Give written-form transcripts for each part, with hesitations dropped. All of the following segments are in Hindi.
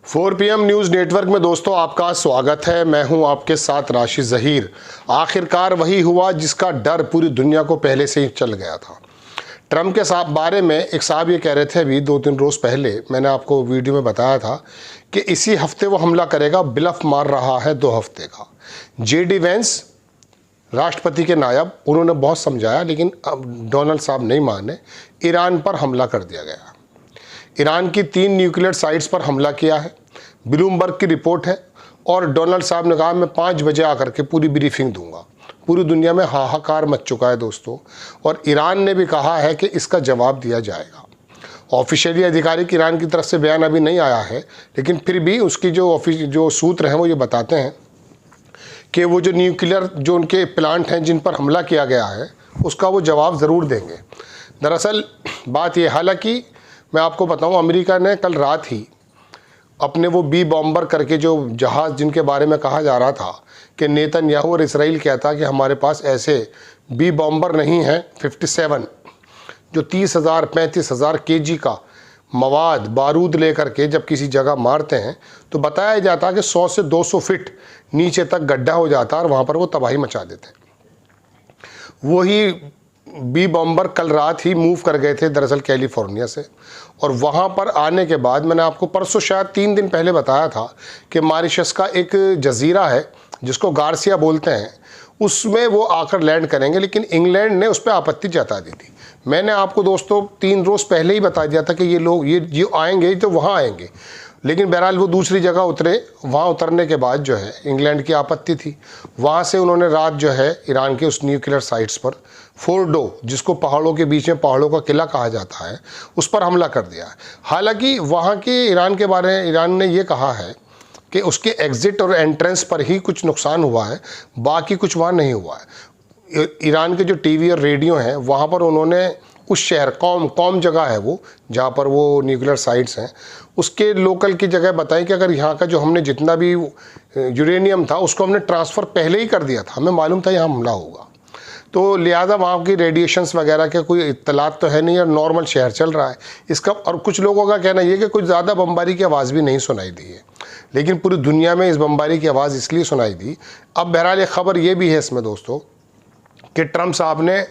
4 PM न्यूज़ नेटवर्क में दोस्तों आपका स्वागत है। मैं हूं आपके साथ राशिद ज़हीर। आखिरकार वही हुआ जिसका डर पूरी दुनिया को पहले से ही चल गया था। ट्रंप के बारे में एक साहब ये कह रहे थे, अभी 2-3 रोज़ पहले मैंने आपको वीडियो में बताया था कि इसी हफ्ते वो हमला करेगा। ब्लफ मार रहा है 2 हफ्ते का। JD वैंस राष्ट्रपति के नायब, उन्होंने बहुत समझाया लेकिन अब डोनाल्ड साहब नहीं माने। ईरान पर हमला कर दिया गया। ईरान की 3 न्यूक्लियर साइट्स पर हमला किया है, ब्लूमबर्ग की रिपोर्ट है। और डोनाल्ड साहब ने कहा मैं 5 बजे आकर के पूरी ब्रीफिंग दूंगा। पूरी दुनिया में हाहाकार मच चुका है दोस्तों, और ईरान ने भी कहा है कि इसका जवाब दिया जाएगा। ऑफिशियली आधिकारिक ईरान की तरफ से बयान अभी नहीं आया है, लेकिन फिर भी उसकी जो सूत्र हैं वो ये बताते हैं कि वो जो न्यूक्लियर जो उनके प्लांट हैं जिन पर हमला किया गया है उसका वो जवाब ज़रूर देंगे। दरअसल बात ये, हालांकि मैं आपको बताऊं, अमेरिका ने कल रात ही अपने वो बी बॉम्बर करके जो जहाज़ जिनके बारे में कहा जा रहा था कि नेतन्याहू और इसराइल कहता कि हमारे पास ऐसे बी बॉम्बर नहीं हैं 57 जो 30,000 35,000 kg का मवाद बारूद लेकर के जब किसी जगह मारते हैं तो बताया जाता कि 100 से 200 फीट नीचे तक गड्ढा हो जाता और वहाँ पर वो तबाही मचा देते। वही बी बॉम्बर कल रात ही मूव कर गए थे दरअसल कैलिफोर्निया से, और वहाँ पर आने के बाद मैंने आपको परसों शायद 3 दिन पहले बताया था कि मॉरिशस का एक जजीरा है जिसको गार्सिया बोलते हैं, उसमें वो आकर लैंड करेंगे, लेकिन इंग्लैंड ने उस पर आपत्ति जता दी थी। मैंने आपको दोस्तों 3 रोज़ पहले ही बता दिया था कि ये लोग ये आएंगे तो वहाँ आएंगे, लेकिन बहरहाल वो दूसरी जगह उतरे। वहाँ उतरने के बाद जो है इंग्लैंड की आपत्ति थी, वहाँ से उन्होंने रात जो है ईरान के उस न्यूक्लियर साइट्स पर फोर्डो, जिसको पहाड़ों के बीच में पहाड़ों का किला कहा जाता है, उस पर हमला कर दिया है। हालांकि वहाँ के ईरान के बारे में ईरान ने ये कहा है कि उसके एग्ज़िट और एंट्रेंस पर ही कुछ नुकसान हुआ है, बाकी कुछ वहाँ नहीं हुआ है। ईरान के जो TV और रेडियो हैं वहाँ पर उन्होंने उस शहर कौम जगह है वो जहाँ पर वो न्यूक्लियर साइट्स हैं, उसके लोकल की जगह बताई कि अगर यहाँ का जो हमने जितना भी यूरेनियम था उसको हमने ट्रांसफ़र पहले ही कर दिया था, हमें मालूम था यहाँ हमला होगा, तो लिहाजा वहाँ की रेडिएशंस वगैरह के कोई इत्तलात तो है नहीं और नॉर्मल शहर चल रहा है इसका। और कुछ लोगों का कहना ये कि कुछ ज़्यादा बमबारी की आवाज़ भी नहीं सुनाई दी है, लेकिन पूरी दुनिया में इस बमबारी की आवाज़ इसलिए सुनाई दी। अब बहरहाल एक ख़बर ये भी है इसमें दोस्तों कि ट्रंप साहब ने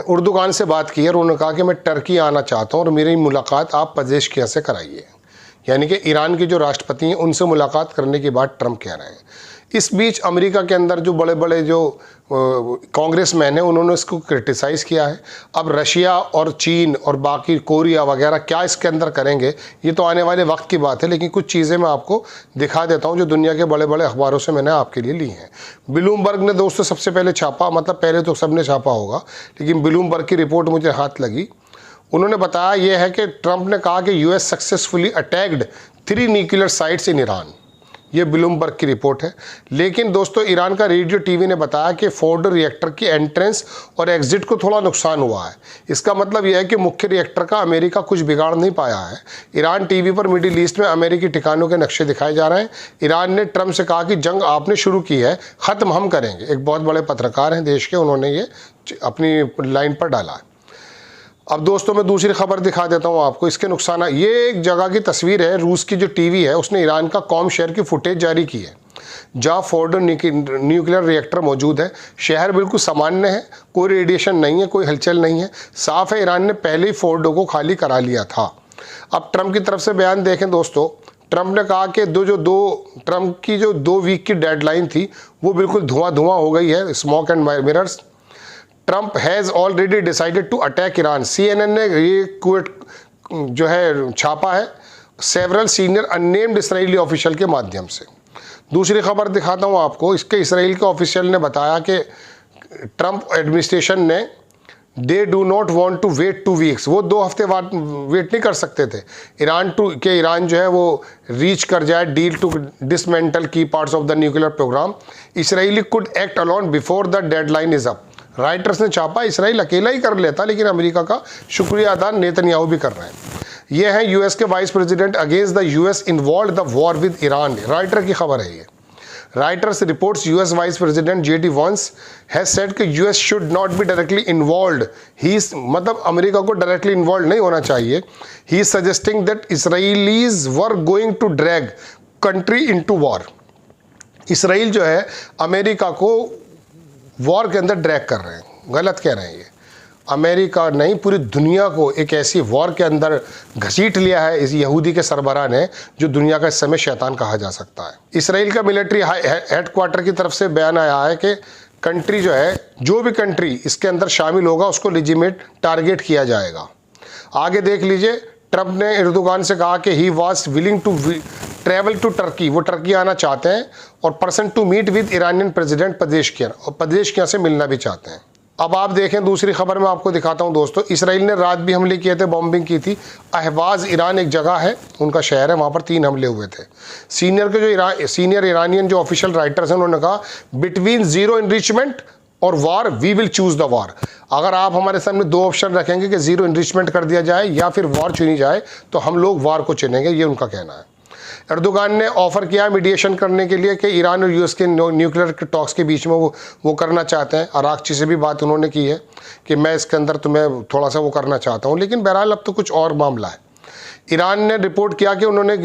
उर्दुगान से बात की है और उन्होंने कहा कि मैं टर्की आना चाहता हूँ और मेरी मुलाकात आप पेजेश्कियां से कराइए, यानी कि ईरान के जो राष्ट्रपति हैं उनसे मुलाकात करने के बाद ट्रंप कह रहे हैं। इस बीच अमेरिका के अंदर जो बड़े बड़े जो कांग्रेसमैन हैं उन्होंने इसको क्रिटिसाइज़ किया है। अब रशिया और चीन और बाकी कोरिया वगैरह क्या इसके अंदर करेंगे ये तो आने वाले वक्त की बात है, लेकिन कुछ चीज़ें मैं आपको दिखा देता हूं जो दुनिया के बड़े बड़े अखबारों से मैंने आपके लिए ली हैं। ब्लूमबर्ग ने दोस्तों सबसे पहले छापा, मतलब पहले तो सबने छापा होगा, लेकिन ब्लूमबर्ग की रिपोर्ट मुझे हाथ लगी। उन्होंने बताया यह है कि ट्रंप ने कहा कि US successfully attacked 3 nuclear sites in Iran. ये ब्लूमबर्ग की रिपोर्ट है। लेकिन दोस्तों ईरान का रेडियो TV ने बताया कि फोर्डो रिएक्टर की एंट्रेंस और एग्जिट को थोड़ा नुकसान हुआ है। इसका मतलब यह है कि मुख्य रिएक्टर का अमेरिका कुछ बिगाड़ नहीं पाया है। ईरान TV पर मिडिल ईस्ट में अमेरिकी ठिकानों के नक्शे दिखाए जा रहे हैं। ईरान ने ट्रंप से कहा कि जंग आपने शुरू की है, ख़त्म हम करेंगे। एक बहुत बड़े पत्रकार हैं देश के, उन्होंने ये अपनी लाइन पर डाला है। अब दोस्तों मैं दूसरी खबर दिखा देता हूं आपको, इसके नुकसान। ये एक जगह की तस्वीर है, रूस की जो TV है उसने ईरान का कॉम शहर की फुटेज जारी की है जहां फोर्डो न्यूक्लियर रिएक्टर मौजूद है। शहर बिल्कुल सामान्य है, कोई रेडिएशन नहीं है, कोई हलचल नहीं है, साफ है ईरान ने पहले ही फोर्डो को खाली करा लिया था। अब ट्रंप की तरफ से बयान देखें दोस्तों, ट्रंप ने कहा कि ट्रंप की जो 2 वीक की डेडलाइन थी वो बिल्कुल धुआं हो गई है, smoke and mirrors. Trump has already decided to attack Iran. CNN ने ये क्विट जो है छापा है several senior unnamed Israeli official के माध्यम से। दूसरी खबर दिखाता हूँ आपको, इसके इसराइल के ऑफिशियल ने बताया कि ट्रंप एडमिनिस्ट्रेशन ने they do not want to wait 2 weeks, वो 2 हफ्ते बाद वेट नहीं कर सकते थे ईरान जो है वो रीच कर जाए deal to dismantle key parts of the nuclear program. Israeli could act alone before the deadline is up. Reuters ने छापा इसराइल अकेला ही कर लेता, लेकिन अमेरिका का शुक्रिया अदा नेतन्याहू भी कर रहे हैं। ये है US के vice president against the US involve the war with Iran. Reuters की खबर है ये। Reuters reports US vice president JD Vance has said कि US should not be directly involved. He मतलब अमेरिका को डायरेक्टली इन्वॉल्व नहीं होना चाहिए। He is suggesting that Israelis were going to drag country into war. Israel जो है अमेरिका को वॉर के अंदर ड्रैग कर रहे हैं। गलत कह रहे हैं ये। अमेरिका नहीं, पूरी दुनिया को एक ऐसी वॉर के अंदर घसीट लिया है इस यहूदी के सरबराह ने, जो दुनिया का इस समय शैतान कहा जा सकता है। इसराइल का मिलिट्री हेडक्वार्टर की तरफ से बयान आया है कि कंट्री जो है, जो भी कंट्री इसके अंदर शामिल होगा उसको लेजिटिमेट टारगेट किया जाएगा। आगे देख लीजिए, ट्रंप ने एर्दोगान से कहा कि he was willing to travel to Turkey, वो टर्की आना चाहते हैं और person to meet with Iranian president Pezeshkian, और पजेश्कियान से मिलना भी चाहते हैं। अब आप देखें दूसरी खबर में आपको दिखाता हूं दोस्तों, इसराइल ने रात भी हमले किए थे, बॉम्बिंग की थी। अहवाज ईरान एक जगह है, उनका शहर है, वहां पर 3 हमले हुए थे। सीनियर ईरानियन जो ऑफिशियल राइटर्स हैं उन्होंने कहा बिटवीन जीरो इनरिचमेंट और war we will choose the war. अगर आप हमारे सामने 2 ऑप्शन रखेंगे कि जीरो इनरिचमेंट कर दिया जाए या फिर वॉर चुनी जाए, तो हम लोग वार को चुनेंगे, ये उनका कहना है। एर्दोगान ने ऑफर किया मीडिएशन करने के लिए कि ईरान और यूएस के न्यूक्लियर के टॉक्स के बीच में वो करना चाहते हैं। अराक्ची से भी बात उन्होंने की है कि मैं इसके अंदर तुम्हें थोड़ा सा वो करना चाहता हूं, लेकिन बहरहाल अब तो कुछ और मामला है। ईरान ने रिपोर्ट किया कि उन्होंने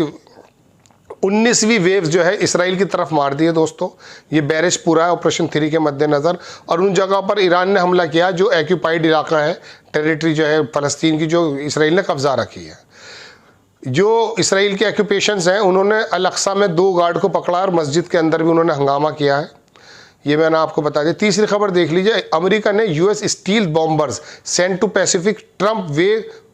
19वीं वेव जो है इसराइल की तरफ मार दी है दोस्तों। ये बैरिश पूरा है ऑपरेशन 3 के मद्देनज़र, और उन जगह पर ईरान ने हमला किया जो एक्यूपाइड इलाका है, टेरिटरी जो है फ़लस्तीन की, जो इसराइल ने कब्जा रखी है। जो इसराइल के ऑक्यूपेशंस हैं, उन्होंने अल-अक्सा में 2 गार्ड को पकड़ा और मस्जिद के अंदर भी उन्होंने हंगामा किया है। ये मैंने आपको बता दिया। तीसरी खबर देख लीजिए, अमेरिका ने US stealth bombers send to Pacific, Trump weighs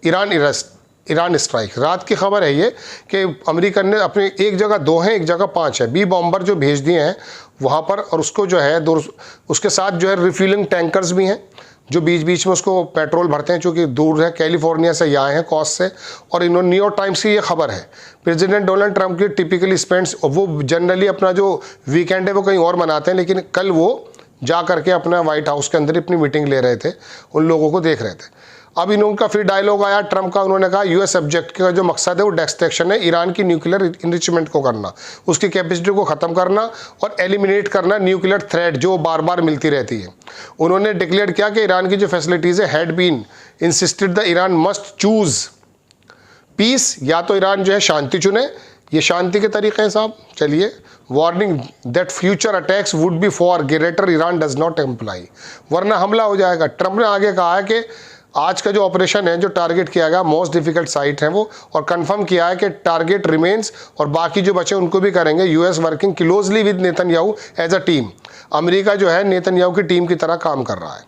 Iran strike. रात की खबर है ये कि अमेरिका ने अपने एक जगह 2 हैं, एक जगह 5 है, बी बॉम्बर जो भेज दिए हैं वहाँ पर, और उसको जो है उसके साथ जो है रिफिलिंग टैंकर्स भी हैं जो बीच बीच में उसको पेट्रोल भरते हैं, चूँकि दूर है, कैलिफोर्निया से यहाँ है कॉस्ट से। और इन्होंने न्यूयॉर्क टाइम्स की ये खबर है, प्रेसिडेंट डोनाल्ड ट्रंप की टिपिकली स्पेंड्स, वो जनरली अपना जो वीकेंड है वो कहीं और मनाते हैं, लेकिन कल वो जा करके अपना व्हाइट हाउस के अंदर अपनी मीटिंग ले रहे थे, उन लोगों को देख रहे थे। अब इनका फिर डायलॉग आया ट्रंप का, उन्होंने कहा यूएस सब्जेक्ट का जो मकसद है वो डिस्ट्रैक्शन है, ईरान की न्यूक्लियर इनरिचमेंट को करना, उसकी कैपेसिटी को ख़त्म करना और एलिमिनेट करना न्यूक्लियर थ्रेट जो बार बार मिलती रहती है। उन्होंने डिक्लेयर किया कि ईरान की जो फैसिलिटीज़ है had been insisted the Iran must choose peace, या तो ईरान जो है शांति चुने, ये शांति के तरीके हैं साहब। चलिए, warning that future attacks would be for greater Iran does not employee, वरना हमला हो जाएगा। ट्रंप ने आगे कहा है कि आज का जो ऑपरेशन है, जो टारगेट किया गया, मोस्ट डिफिकल्ट साइट है वो, और कंफर्म किया है कि टारगेट रिमेन्स, और बाकी जो बचे उनको भी करेंगे। US working closely with Netanyahu as a team, America जो है नेतन्याहू की टीम की तरह काम कर रहा है।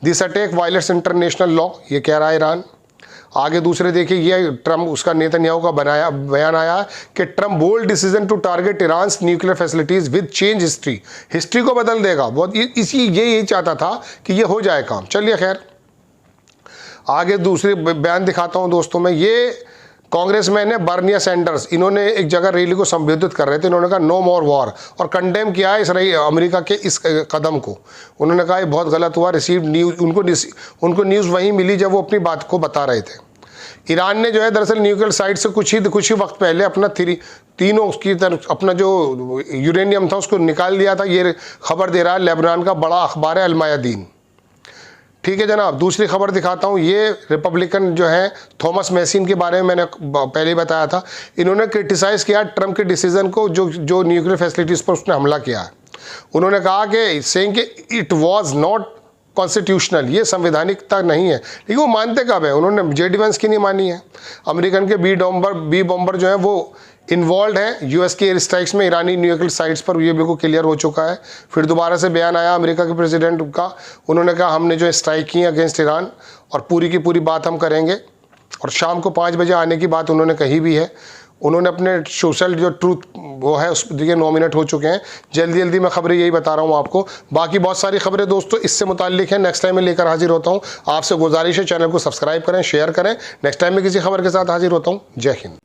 This attack violets international law, ये कह रहा है ईरान। आगे दूसरे देखिए, ये ट्रंप, उसका नेतन्याहू का बयान आया कि Trump bold decision to target Iran nuclear facilities with change history को बदल देगा। बहुत यही चाहता था कि ये हो जाए काम। चलिए खैर, आगे दूसरे बयान दिखाता हूं दोस्तों मैं। ये कांग्रेसमैन है बर्निया सैंडर्स, इन्होंने एक जगह रैली को संबोधित कर रहे थे, इन्होंने कहा नो मोर वॉर, और कंडेम किया है इसराइल अमेरिका के इस कदम को। उन्होंने कहा ये बहुत गलत हुआ। रिसीव्ड न्यूज़, उनको न्यूज़ वहीं मिली जब वो अपनी बात को बता रहे थे। ईरान ने जो है दरअसल न्यूक्लियर साइट से कुछ ही वक्त पहले अपना तीनों उसकी तरफ अपना जो यूरेनियम था उसको निकाल दिया था। ये खबर दे रहा है लेबनान का बड़ा अखबार है अल मयादीन। ठीक है जनाब, दूसरी खबर दिखाता हूँ। ये रिपब्लिकन जो है थॉमस मैसिन के बारे में मैंने पहले ही बताया था। इन्होंने क्रिटिसाइज़ किया ट्रंप के डिसीजन को, जो न्यूक्लियर फैसिलिटीज़ पर उसने हमला किया है। उन्होंने कहा कि सेइंग कि इट वाज नॉट कॉन्स्टिट्यूशनल, ये संवैधानिकता नहीं है। लेकिन वो मानते कब है? उन्होंने जेडी वैंस की नहीं मानी है। अमेरिकन के बी बॉम्बर जो है वो इन्वॉल्व है यूएस के एयर स्ट्राइक्स में ईरानी न्यूक्लियर साइट्स पर, ये बिल्कुल क्लियर हो चुका है। फिर दोबारा से बयान आया अमेरिका के प्रेसिडेंट का, उन्होंने कहा हमने जो स्ट्राइक की अगेंस्ट ईरान और पूरी की पूरी बात हम करेंगे, और शाम को 5 बजे आने की बात उन्होंने कही भी है। उन्होंने अपने सोशल जो ट्रूथ वो है उस दिए नॉमिनेट हो चुके हैं। जल्दी मैं खबरें यही बता रहा हूँ आपको। बाकी बहुत सारी खबरें दोस्तों इससे मुताल्लिक हैं, नेक्स्ट टाइम मैं लेकर हाजिर होता हूँ। आपसे गुजारिश है चैनल को सब्सक्राइब करें, शेयर करें। नेक्स्ट टाइम मैं किसी खबर के साथ हाजिर होता हूँ। जय हिंद।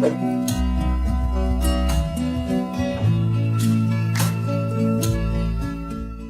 है।